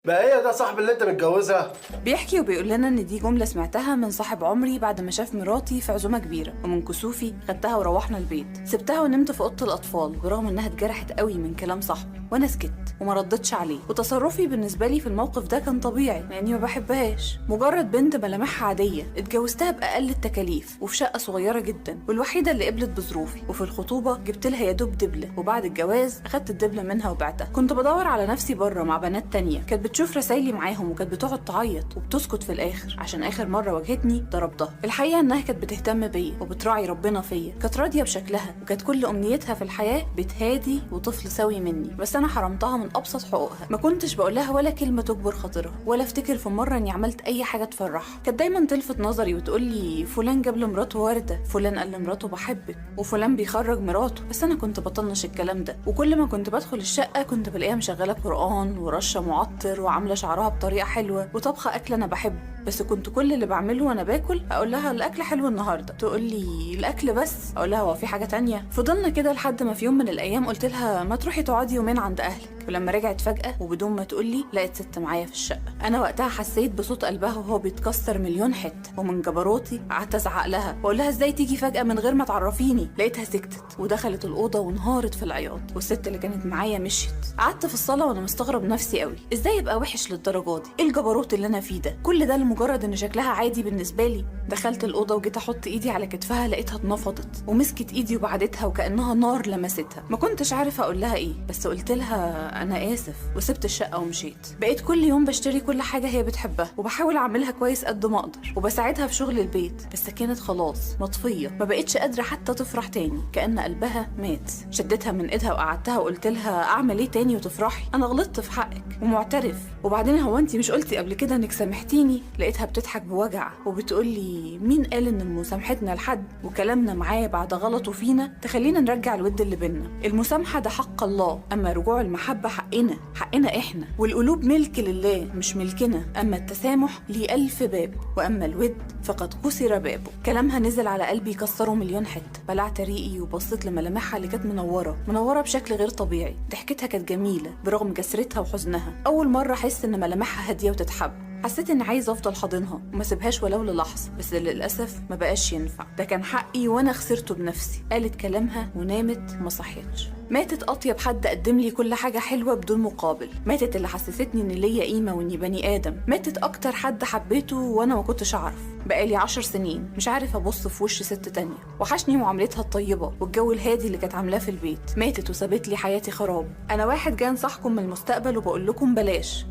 بقى هي ده صاحب اللي انت متجوزها؟ بيحكي وبيقول لنا ان دي جمله سمعتها من صاحب عمري بعد ما شاف مراتي في عزومه كبيره، ومن كسوفي خدتها وروحنا البيت. سبتها ونمت في اوضه الاطفال برغم انها اتجرحت قوي من كلام صاحبي، وانا سكت وما ردتش عليه. وتصرفي بالنسبه لي في الموقف ده كان طبيعي لاني ما بحبهاش، مجرد بنت ملامحها عاديه اتجوزتها باقل التكاليف وفي شقه صغيره جدا، والوحيده اللي قبلت بظروفي. وفي الخطوبه جبت لها يا دوب دبله، وبعد الجواز اخدت الدبله منها وبعتها. كنت بدور على نفسي بره مع بنات تانية، كانت بتشوف رسايلي معاهم وكانت بتقعد تعيط وبتسكت في الاخر عشان اخر مره واجهتني ضربتها. الحقيقه انها كانت بتهتم بيا وبتراعي ربنا فيا، كانت راضيه بشكلها وكانت كل امنيتها في الحياه بيت هادي وطفل سوي مني، بس انا حرمتها من ابسط حقوقها. ما كنتش بقول لها ولا كلمه تجبر خاطرها، ولا افتكر في مره اني عملت اي حاجه تفرحها. كانت دايما تلفت نظري وتقول لي فلان جاب لمراته ورده، فلان قال لمراته بحبك، وفلان بيخرج مراته. بس انا كنت بطنش الكلام ده، وكل ما كنت بدخل الشقه كنت بلاقيها مشغله قران ورشه معطر وعامله شعرها بطريقه حلوه وطبخه اكل انا بحبه. بس كنت كل اللي بعمله وانا باكل اقول لها الاكل حلو النهارده، تقول لي الاكل بس، اقول لها هو في حاجه تانية؟ فضلنا كده لحد ما في يوم من الايام قلت لها ما تروحي تقعدي يومين عند اهلك. ولما رجعت فجاه وبدون ما تقول لي لقيت ست معايا في الشقه. انا وقتها حسيت بصوت قلبها وهو بيتكسر مليون حته، ومن جبروتي قعدت ازعق لها واقول لها ازاي تيجي فجاه من غير ما تعرفيني. لقيتها سكتت ودخلت الاوضه وانهارت في العياط، والست اللي كانت معايا مشيت. قعدت في الصاله وانا مستغرب نفسي قوي، ازاي ابقى وحش للدرجه دي؟ ايه الجبروت اللي انا فيه ده؟ كل ده لمجرد ان شكلها عادي بالنسبه لي. دخلت الاوضه وجيت احط ايدي على كتفها، لقيتها اتنفضت ومسكت ايدي وبعدتها وكانها نار لمستها. ما كنتش عارفه اقول لها ايه، بس قلت لها انا اسف وسبت الشقه ومشيت. بقيت كل يوم بشتري كل حاجه هي بتحبها وبحاول اعملها كويس قد ما اقدر، وبساعدها في شغل البيت، بس كانت خلاص مطفيه، ما بقتش قادره حتى تفرح تاني، كأن قلبها مات. شدتها من ايدها وقعدتها وقلت لها اعمل ايه تاني وتفرحي؟ انا غلطت في حقك ومعترف. وبعدين هو انت مش قلتي قبل كده انك سامحتيني؟ لقيتها بتضحك بوجع وبتقول لي مين قال ان مسامحتنا لحد وكلامنا معاه بعد غلطه فينا تخلينا نرجع الود اللي بينا؟ المسامحه ده حق الله، اما رجوع المحبه حقنا احنا، والقلوب ملك لله مش ملكنا. اما التسامح ليه 1000 باب، واما الود فقد كسر بابه. كلامها نزل على قلبي كسره مليون حته. بلعت ريقي وبصيت لملامحها اللي كانت منوره بشكل غير طبيعي. ضحكتها كانت جميله برغم كسرتها وحزنها. اول مره احس ان ملامحها هاديه وتتحب. حسيت اني عايزه افضل حاضنها وما سيبهاش ولو للحظه، بس للاسف ما بقاش ينفع. ده كان حقي وانا خسرته بنفسي. قالت كلامها ونامت وما صحيتش. ماتت اطيب حد قدم لي كل حاجه حلوه بدون مقابل. ماتت اللي حسستني ان ليا قيمه واني بني ادم. ماتت اكتر حد حبيته وانا ما كنتش اعرف. بقالي 10 سنين مش عارف ابص في وش ست تانية. وحشني معاملتها الطيبه والجو الهادي اللي كانت عاملاه في البيت. ماتت وسابت لي حياتي خراب. انا واحد جاي انصحكم من المستقبل وبقول لكم بلاش